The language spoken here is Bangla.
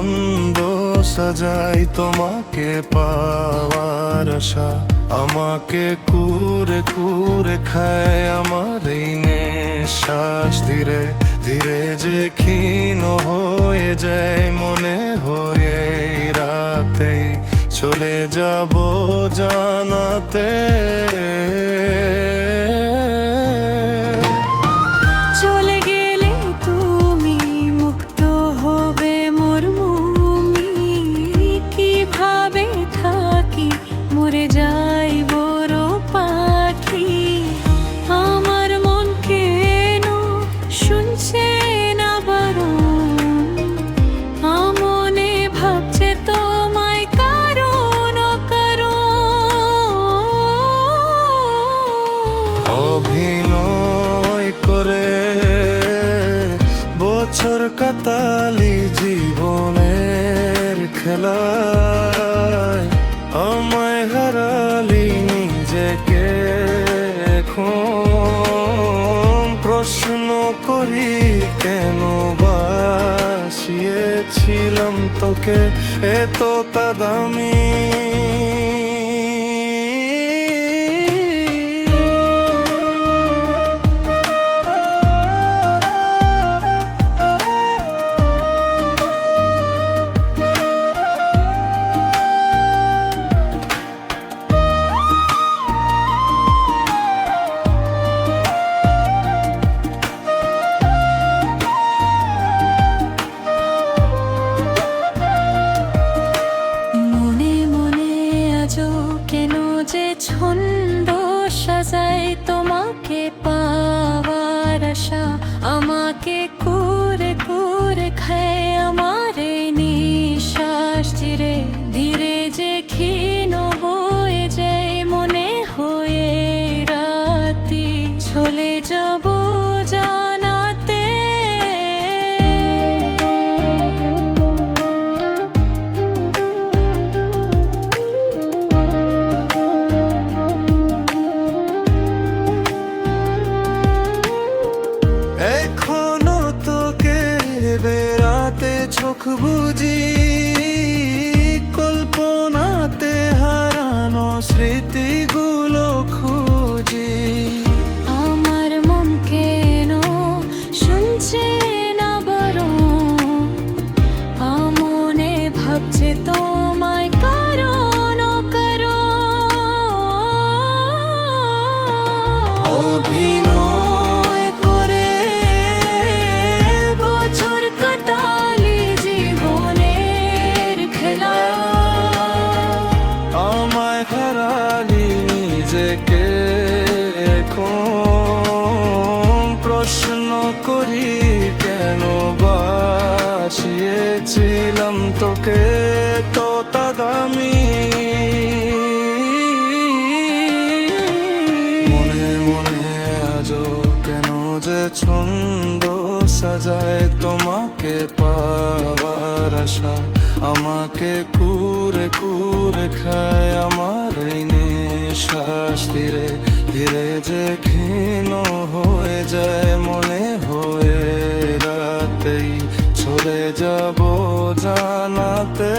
ছন্দ সাজাই তোমাকে পাওয়ার আশা, আমাকে কুরে কুরে খায় আমার এই নিঃশ্বাস। ধীরে ধীরে যে ক্ষীণ হয়ে যায় মনে হয়ে রাতে চলে যাব জানাতে। চলে গেলে তুমি মুক্ত হবে মোর মুমি, কিভাবে থাকি মরে যাই বড় পাখি। আমার মন কেন শুনছে না বারণ, আমনে ভাবছে তোমায় কারণ অভিনয় করে বছর কাটালি জীবনের খেলায়, আমায় হারালি নিজেকে এখন। প্রশ্ন করি কেন বাসিয়েছিলাম তোকে এতটা দামি। কেন যে ছন্দ সাজাই তোমাকে পাওয়ার আশা, আমাকে কুরে কুরে খায় আমার এই নিঃশ্বাস। ধীরে ধীরে যে ক্ষীণ হয়ে যায় মনে হয়ে রাতে চলে যাব জানাতে। এখনো তোকে বেড়াতে চোখ বুঝি, কল্পনাতে হারানো স্মৃতিগুলো খুঁজি। আমার মন কেন শুনছে না বারণ, আমনে ভাবছে তোমায় কারণ অভিনয় করে বছর কাটালি জীবনের খেলায়, আমায় হারালি নিজেকে এখন। প্রশ্ন করি কেন বাসিয়েছিলাম তোকে তোতা দামি। মনে মনে আজও কেন যে ছন্দ সাজায় তোমাকে পাওয়ার আশা, আমাকে কুরে কুরে খায় আমার এই নিঃশ্বাস। ধীরে ধীরে যে ক্ষীণ হয়ে যায় মনে হয়ে রাতেই চলে যাব জানাতে।